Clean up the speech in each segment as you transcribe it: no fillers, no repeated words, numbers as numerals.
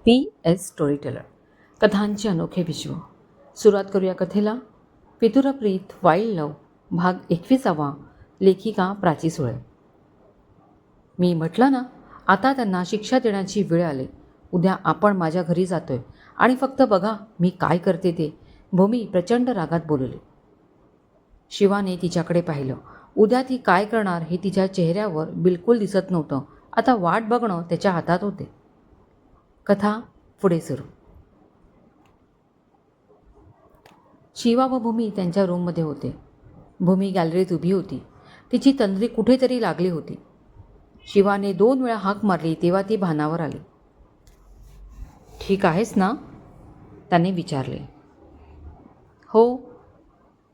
PS storyteller कथांचे अनोखे विश्व. सुरुवात करूया कथेला. पितुरप्रीत वाईल्ड लव भाग 21. लेखिका प्राची सुळे. मी म्हटलं ना, आता त्यांना शिक्षा देण्याची वेळ आली. उद्या आपण माझ्या घरी जातोय आणि फक्त बघा मी काय करते ते, भूमी प्रचंड रागात बोलली. शिवाने तिच्याकडे पाहिलं. उद्या ती काय करणार हे तिच्या चेहऱ्यावर बिलकुल दिसत नव्हतं. आता वाट बघणं त्याच्या हातात होते. कथा पुढे सुरू. शिवा व भूमी त्यांच्या रूममध्ये होते. भूमी गॅलरीत उभी होती. तिची तंद्री कुठेतरी लागली होती. शिवाने 2 वेळा हाक मारली तेव्हा ती भानावर आली. ठीक आहेस ना, त्याने विचारले. हो,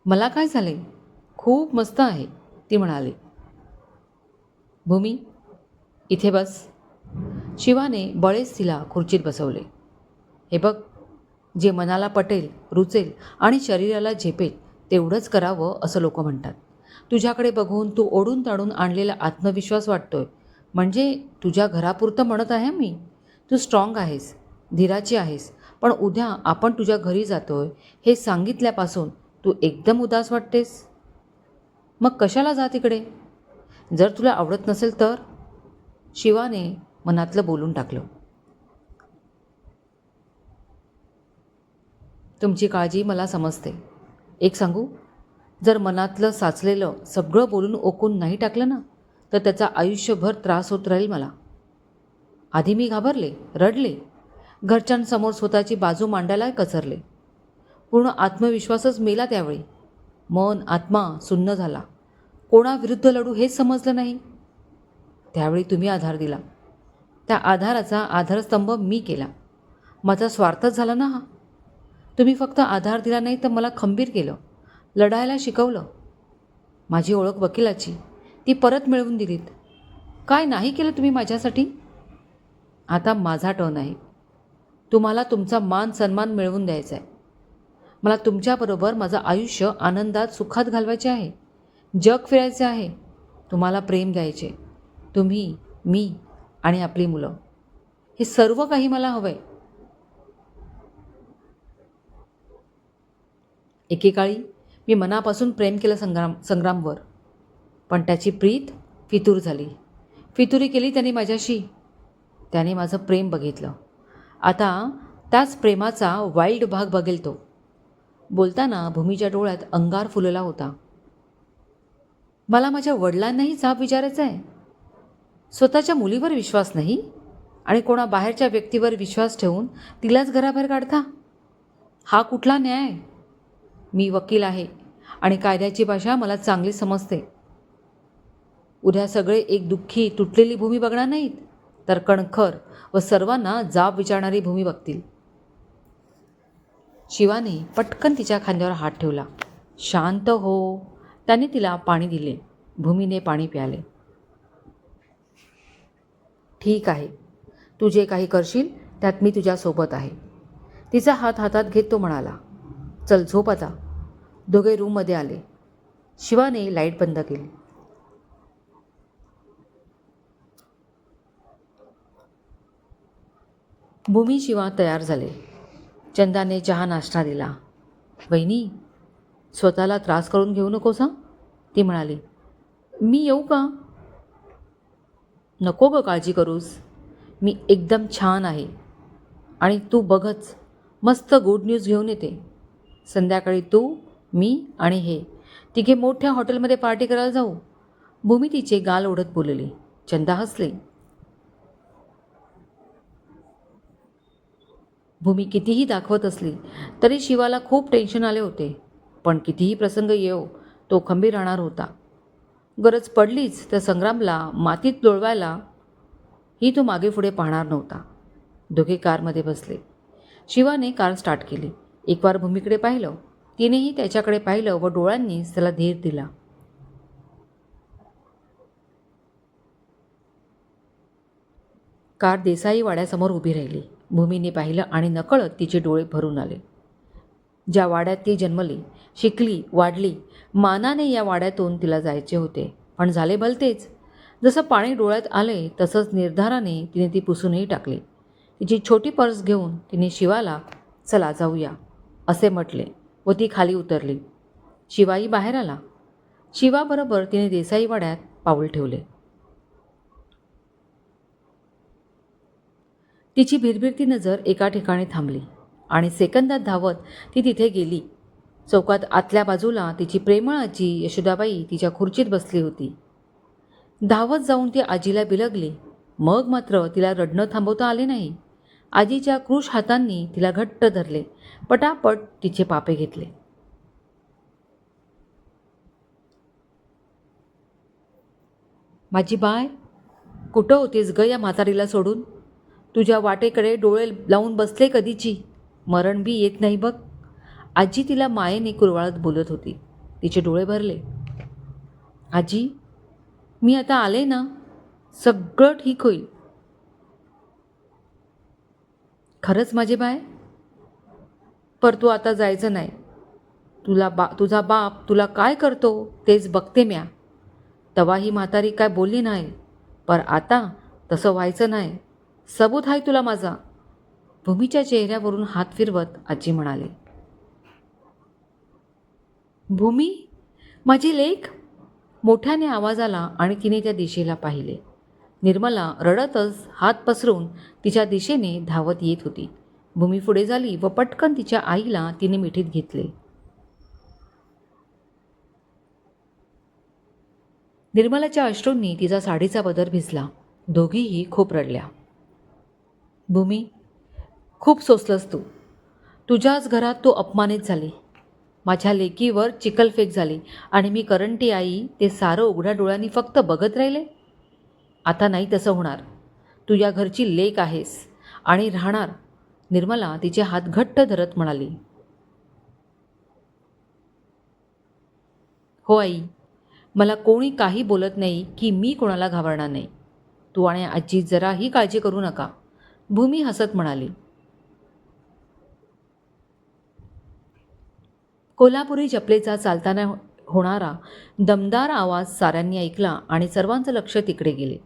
मला काय झाले, खूप मस्त आहे, ती म्हणाली. भूमी इथे बस. शिवाने बळेच तिला खुर्चीत बसवले. हे बघ, जे मनाला पटेल, रुचेल आणि शरीराला झेपेल तेवढंच करावं असं लोक म्हणतात. तुझ्याकडे बघून तू ओढून ताडून आणलेला आत्मविश्वास वाटतोय. म्हणजे तुझ्या घरापुरतं म्हणत आहे मी. तू स्ट्रॉंग आहेस, धीराची आहेस, पण उद्या आपण तुझ्या घरी जातोय हे सांगितल्यापासून तू एकदम उदास वाटतेस. मग कशाला जा तिकडे, जर तुला आवडत नसेल तर. शिवाने मनातलं बोलून टाकलं. तुमची काळजी मला समजते. एक सांगू, जर मनातलं साचलेलं सगळं बोलून ओकून नाही टाकलं ना, तर त्याचा आयुष्यभर त्रास होत राहील मला. आधी मी घाबरले, रडले, घरच्यांसमोर स्वतःची बाजू मांडायला कचरले. पूर्ण आत्मविश्वासच मेला त्यावेळी. मन आत्मा सुन्न झाला. कोणाविरुद्ध लढू हेच समजलं नाही. त्यावेळी तुम्ही आधार दिला. त्या आधाराचा आधारस्तंभ मी केला. माझा स्वार्थच झाला ना हा. तुम्ही फक्त आधार दिला नाही तर मला खंबीर केलं, लढायला शिकवलं. माझी ओळख वकिलाची ती परत मिळवून दिलीत. काय नाही केलं तुम्ही माझ्यासाठी. आता माझा टर्न आहे. तुम्हाला तुमचा मान सन्मान मिळवून द्यायचा आहे. मला तुमच्याबरोबर माझं आयुष्य आनंदात सुखात घालवायचे आहे. जग फिरायचे आहे. तुम्हाला प्रेम द्यायचे. तुम्ही, मी आणि आपली मुलं, हे सर्व काही मला हवं आहे. एकेकाळी मी मनापासून प्रेम केलं संग्रामवर, पण त्याची प्रीत फितूर झाली. फितुरी केली त्याने माझ्याशी. त्याने माझं प्रेम बघितलं. आता त्याच प्रेमाचा वाईल्ड भाग बघेल तो. बोलताना भूमीच्या डोळ्यात अंगार फुलला होता. मला माझ्या वडिलांनाही जाब विचारायचा आहे. स्वतःच्या मुलीवर विश्वास नाही आणि कोणा बाहेरच्या व्यक्तीवर विश्वास ठेवून तिलाच घराबाहेर काढता. हा कुठला न्याय. मी वकील आहे आणि कायद्याची भाषा मला चांगली समजते. उद्या सगळे एक दुःखी तुटलेली भूमी बघणार नाहीत, तर कणखर व सर्वांना जाब विचारणारी भूमी बघतील. शिवाने पटकन तिच्या खांद्यावर हात ठेवला. शांत हो. त्याने तिला पाणी दिले. भूमीने पाणी प्याले. ठीक आहे, तू जे काही करशील त्यात मी तुझ्यासोबत आहे. तिचा हात हातात घेत तो म्हणाला. चल झोप आता. दोघे रूममध्ये आले. शिवाने लाईट बंद केली. भूमी शिवा तयार झाले. चंदाने चहा नाश्ता दिला. वहिनी, स्वतःला त्रास करून घेऊ नकोस हां, ती म्हणाली. मी येऊ का. नको गं काळजी करूस. मी एकदम छान आहे आणि तू बघच, मस्त गुड न्यूज घेऊन येते. संध्याकाळी तू, मी आणि हे तिघे मोठ्या हॉटेलमध्ये पार्टी करायला जाऊ. भूमी तिचे गाल ओढत बोलली. चंदा हसले. भूमी कितीही दाखवत असली तरी शिवाला खूप टेन्शन आले होते. पण कितीही प्रसंग येवो तो खंबीर राहणार होता. गरज पडलीच तर संग्रामला मातीत लोळवायला ही तो मागे पुढे पाहणार नव्हता. दोघे कारमध्ये बसले. शिवाने कार स्टार्ट केली. एक वार भूमीकडे पाहिलं. तिनेही त्याच्याकडे पाहिलं व डोळ्यांनीच त्याला धीर दिला. कार देसाई वाड्यासमोर उभी राहिली. भूमीने पाहिलं आणि नकळत तिचे डोळे भरून आले. ज्या वाड्यात ती जन्मली, शिकली, वाढली, मानाने या वाड्यातून तिला जायचे होते. पण झाले भलतेच. जसं पाणी डोळ्यात आले तसंच निर्धाराने तिने ती पुसूनही टाकली. तिची छोटी पर्स घेऊन तिने शिवाला चला जाऊया असे म्हटले व ती खाली उतरली. शिवाही बाहेर आला. शिवाबरोबर तिने देसाईवाड्यात पाऊल ठेवले. तिची भिरभिरती नजर एका ठिकाणी थांबली आणि सेकंदात धावत ती तिथे गेली. चौकात आतल्या बाजूला तिची प्रेमळ आजी यशोदाबाई तिच्या खुर्चीत बसली होती. धावत जाऊन ती आजीला बिलगली. मग मात्र तिला रडणं थांबवता आले नाही. आजीच्या क्रूश हातांनी तिला घट्ट धरले. पटापट तिचे पापे घेतले. माझी बाय, कुठं होतीस ग या म्हातारीला सोडून? तुझ्या वाटेकडे डोळे लावून बसले कधीची. मरण बी येत नाही बघ. आजी तिला मायेने कुरवाळत बोलत होती. तिचे डोळे भरले. आजी, मी आता आले ना, सगळं ठीक होईल. खरंच माझे बाय? पर तू आता जायचं नाही. तुझा बाप तुला काय करतो तेच बघते म्या. तवा ही म्हातारी काय बोलली नाही, पर आता तसं व्हायचं नाही. सबूत आहे तुला माझा. भूमीच्या चेहऱ्यावरून हात फिरवत आजी म्हणाले. भूमी, माझी लेक? मोठ्याने आवाज आला आणि तिने त्या दिशेला पाहिले. निर्मला रडतच हात पसरून तिच्या दिशेने धावत येत होती. भूमी पुढे झाली व पटकन तिच्या आईला तिने मिठीत घेतले. निर्मलाच्या अश्रूंनी तिचा साडीचा बदर भिजला. दोघीही खूप रडल्या. भूमी, खूप सोसलंस तू. तुझ्याच घरात तू अपमानित झाली. माझ्या लेकीवर चिखलफेक झाली आणि मी करंटी आई ते सारं उघड्या डोळ्यांनी फक्त बघत राहिले. आता नाही तसं होणार. तू या घरची लेक आहेस आणि राहणार. निर्मला तिचे हात घट्ट धरत म्हणाली. हो आई, मला कोणी काही बोलत नाही की मी कोणाला घाबरणार नाही. तू आणि आजी जराही काळजी करू नका. भूमी हसत म्हणाली. कोल्हापुरी चपलेचा चालताना होणारा दमदार आवाज साऱ्यांनी ऐकला आणि सर्वांचं लक्ष तिकडे गेले.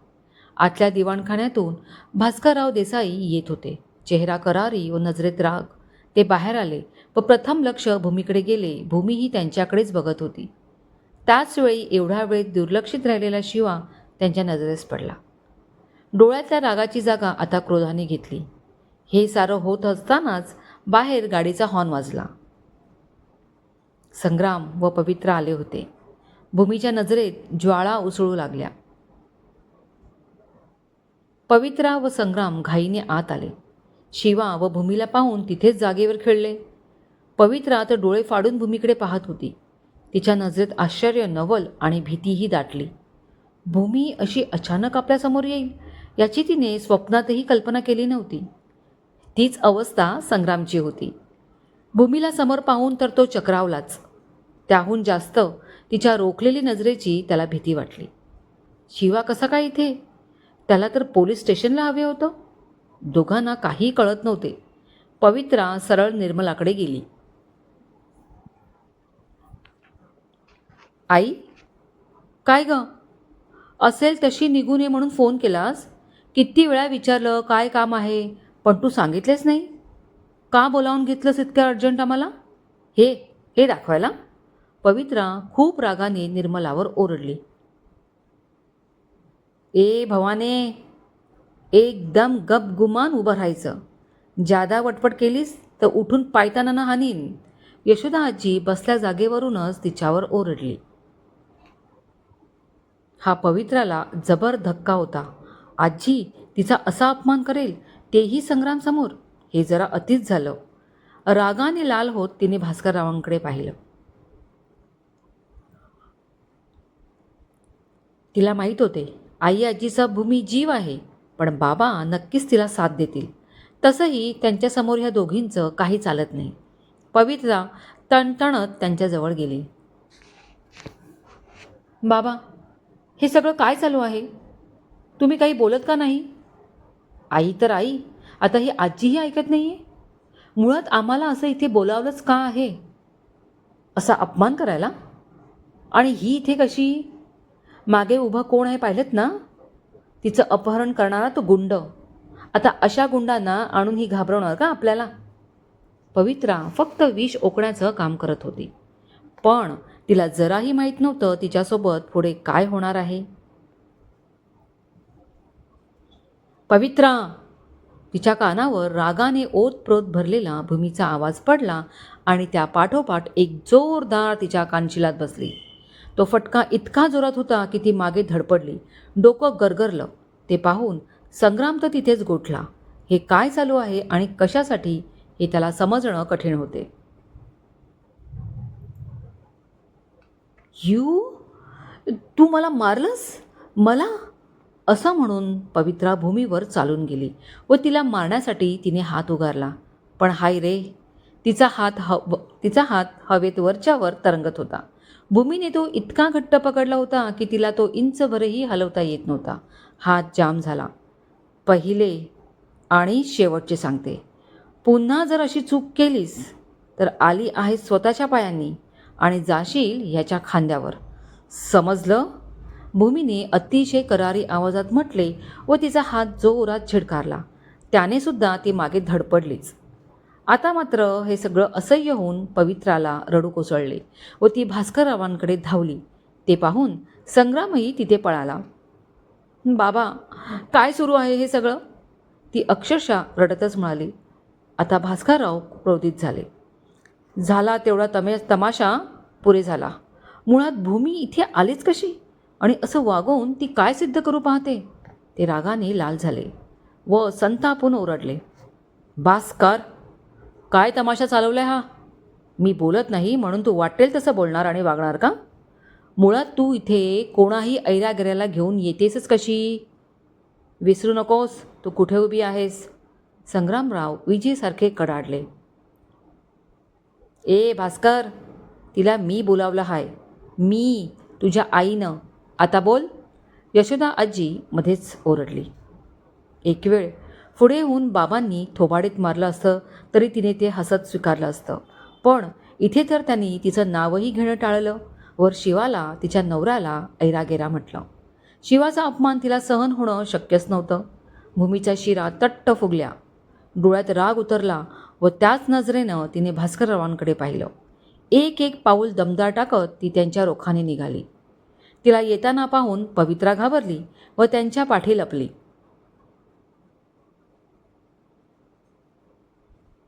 आतल्या दिवाणखान्यातून भास्करराव देसाई येत होते. चेहरा करारी व नजरेत राग. ते बाहेर आले व प्रथम लक्ष भूमीकडे गेले. भूमीही त्यांच्याकडेच बघत होती. त्याच वेळी एवढ्या वेळ दुर्लक्षित राहिलेला शिवा त्यांच्या नजरेस पडला. डोळ्यातल्या रागाची जागा आता क्रोधाने घेतली. हे सारं होत असतानाच बाहेर गाडीचा हॉर्न वाजला. संग्राम व पवित्रा आले होते. भूमीच्या नजरेत ज्वाळा उसळू लागल्या. पवित्रा व संग्राम घाईने आत आले. शिवा व भूमीला पाहून तिथेच जागेवर खेळले. पवित्रा तर डोळे फाडून भूमीकडे पाहत होती. तिच्या नजरेत आश्चर्य, नवल आणि भीतीही दाटली. भूमी अशी अचानक आपल्यासमोर येईल याची तिने स्वप्नातही कल्पना केली नव्हती. तीच अवस्था संग्रामची होती. भूमीला समोर पाहून तर तो चक्रावलाच. त्याहून जास्त तिच्या रोखलेली नजरेची त्याला भीती वाटली. शिवा कसा काय इथे? त्याला तर पोलीस स्टेशनला हवे होतं. दोघांना काही कळत नव्हते. पवित्रा सरळ निर्मलाकडे गेली. आई, काय ग? असेल तशी निघून ये म्हणून फोन केलास. किती वेळा विचारलं काय काम आहे, पण तू सांगितलेच नाही. का बोलावून घेतलंस इतक्या अर्जंट आम्हाला? हे हे दाखवायला? पवित्रा खूप रागाने निर्मलावर ओरडली. ए भवाने, एकदम गपगुमान उभं राहायचं. जादा वटपट केलीस तर उठून पायताना हानीन. यशोदा आजी बसल्या जागेवरूनच तिच्यावर ओरडली. हा पवित्राला जबर धक्का होता. आजी तिचा असा अपमान करेल, तेही संग्रामसमोर. हे जरा अतिच झालं. रागाने लाल होत तिने भास्कररावांकडे पाहिलं. तिला माहीत होते आई आजीचा भूमी जीव आहे, पण बाबा नक्कीच तिला साथ देतील. तसंही त्यांच्यासमोर ह्या दोघींचं काही चालत नाही. पवित्रा तणतणत त्यांच्याजवळ गेली. बाबा, हे सगळं काय चालू आहे? तुम्ही काही बोलत का नाही? आई तर आई, आता ही आजीही ऐकत नाही आहे. मुळात आम्हाला असं इथे बोलावलंच का आहे? असा अपमान करायला? आणि ही इथे कशी? मागे उभं कोण आहे पाहिलंत ना? तिचं अपहरण करणारा तो गुंड. आता अशा गुंडांना आणून ही घाबरवणार का आपल्याला? पवित्रा फक्त विष ओकण्याचं काम करत होती, पण तिला जराही माहीत नव्हतं तिच्यासोबत पुढे काय होणार आहे. पवित्रा! तिच्या कानावर रागाने ओतप्रोत भरलेला भूमीचा आवाज पडला आणि त्या पाठोपाठ एक जोरदार तिच्या कानशिलात बसली. तो फटका इतका जोरात होता की ती मागे धडपडली. डोकं गरगरलं. ते पाहून संग्राम तर तिथेच गोठला. हे काय चालू आहे आणि कशासाठी हे त्याला समजणं कठीण होते. तू मला मारलंस? मला? असं म्हणून पवित्रा भूमीवर चालून गेली व तिला मारण्यासाठी तिने हात उगारला. पण हाय रे, तिचा हात हवेत वरच्यावर तरंगत होता. भूमीने तो इतका घट्ट पकडला होता की तिला तो इंचभरही हलवता येत नव्हता. हात जाम झाला. पहिले आणि शेवटचे सांगते, पुन्हा जर अशी चूक केलीस तर आली आहे स्वतःच्या पायांनी आणि जाशील ह्याच्या खांद्यावर. समजलं? भूमीने अतिशय करारी आवाजात म्हटले व तिचा हात जोरात झिडकारला. त्याने सुद्धा ती मागे धडपडलीच. आता मात्र हे सगळं असह्य होऊन पवित्राला रडू कोसळले व ती भास्कररावांकडे धावली. ते पाहून संग्रामही तिथे पळाला. बाबा, काय सुरू आहे हे सगळं? ती अक्षरशः रडतच म्हणाली. आता भास्करराव क्रोधित झाले. झाला तेवढा तमाशा पुरे झाला. मुळात भूमी इथे आलीच कशी आणि असं वागवून ती काय सिद्ध करू पाहते? ते रागाने लाल झाले व संतापून ओरडले. भास्कर, काय तमाशा चालवलाय हा? मी बोलत नाही म्हणून तू वाटेल तसं बोलणार आणि वागणार का? मुळात तू इथे कोणाही ऐरागिऱ्याला घेऊन येतेसच कशी? विसरू नकोस तू कुठे उभी आहेस. संग्रामराव विजेसारखे कडाडले. ए भास्कर, तिला मी बोलावलं हाय. मी, तुझ्या आईनं. आता बोल. यशोदा आजी मध्येच ओरडली. एक वेळ पुढे होऊन बाबांनी थोबाडीत मारलं असतं तरी तिने ते हसत स्वीकारलं असतं. पण इथे तर त्यांनी तिचं नावही घेणं टाळलं. वर शिवाला, तिच्या नवऱ्याला ऐरागेरा म्हटलं. शिवाचा अपमान तिला सहन होणं शक्यच नव्हतं. भूमीच्या शिरा तट्ट फुगल्या. डोळ्यात राग उतरला व त्याच नजरेनं तिने भास्कररावांकडे पाहिलं. एक एक पाऊल दमदार टाकत ती त्यांच्या रोखाने निघाली. तिला येताना पाहून पवित्रा घाबरली व त्यांच्या पाठी लपली.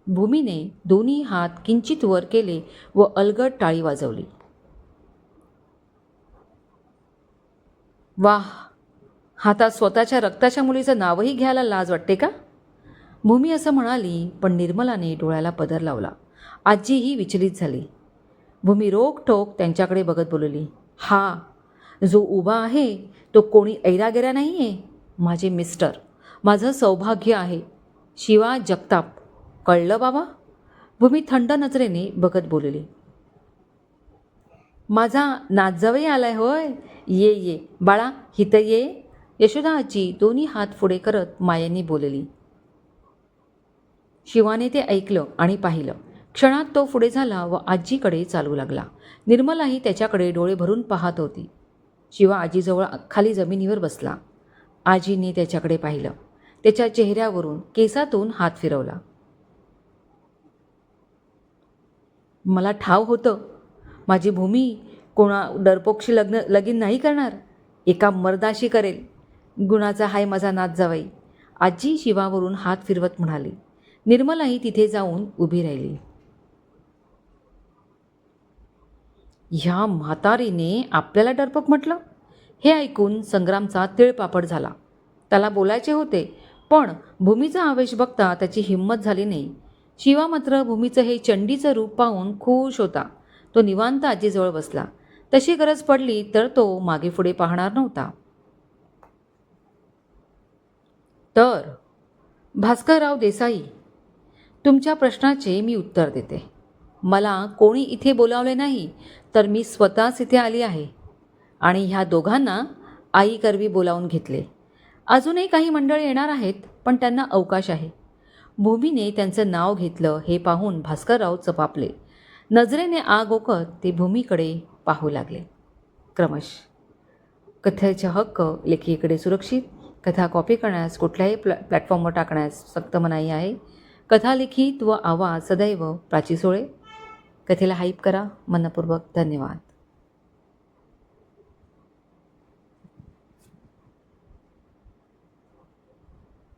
भूमीने दोन्ही हात किंचित वर केले व अलगद टाळी वाजवली. वाह, हातात स्वतःच्या रक्ताच्या मुलीचं नावही घ्यायला लाज वाटते का? भूमी असं म्हणाली, पण निर्मलाने डोळ्याला पदर लावला. आजीही विचलित झाली. भूमी रोखठोक त्यांच्याकडे बघत बोलली. हा जो उभा आहे तो कोणी ऐरागेरा नाही आहे. माझे मिस्टर, माझं सौभाग्य आहे. शिवा जगताप. कळलं बाबा? भूमी थंड नजरेने बघत बोलली. माझा नातजावई आलाय होय. ये ये बाळा, हित ये. यशोदा आजी दोन्ही हात पुढे करत मायेने बोलली. शिवाने ते ऐकलं आणि पाहिलं. क्षणात तो पुढे झाला व आजीकडे चालू लागला. निर्मलाही त्याच्याकडे डोळे भरून पाहत होती. शिवा आजीजवळ खाली जमिनीवर बसला. आजीने त्याच्याकडे पाहिलं. त्याच्या चेहऱ्यावरून केसातून हात फिरवला. मला ठाव होतं, माझी भूमी कोणा डरपोकशी लगीन नाही करणार, एका मर्दाशी करेल. गुणाचा हाय माझा नातजावई. आजी शिवावरून हात फिरवत म्हणाली. निर्मलाही तिथे जाऊन उभी राहिली. ह्या म्हातारीने आपल्याला डरपोक म्हटलं? हे ऐकून संग्रामचा तिळपापड झाला. त्याला बोलायचे होते, पण भूमीचा आवेश बघता त्याची हिंमत झाली नाही. शिवा मात्र भूमीचं हे चंडीचं रूप पाहून खुश होता. तो निवांत आजीजवळ बसला. तशी गरज पडली तर तो मागे पुढे पाहणार नव्हता. तर भास्करराव देसाई, तुमच्या प्रश्नाचे मी उत्तर देते. मला कोणी इथे बोलावले नाही, तर मी स्वतःच इथे आली आहे आणि ह्या दोघांना आईकरवी बोलावून घेतले. अजूनही काही मंडळी येणार आहेत, पण त्यांना अवकाश आहे. भूमीने त्यांचं नाव घेतलं हे पाहून भास्करराव चपापले. नजरेने आग ओकत ते भूमीकडे पाहू लागले. क्रमश. कथेचा हक्क लेखिकेकडे सुरक्षित, कथा कॉपी करण्यास, कुठल्याही प्लॅटफॉर्मवर टाकण्यास सक्त मनाई आहे. कथा लिखित व आवाज सदैव प्राची सोळे. कथेला हाईप करा. मनपूर्वक धन्यवाद.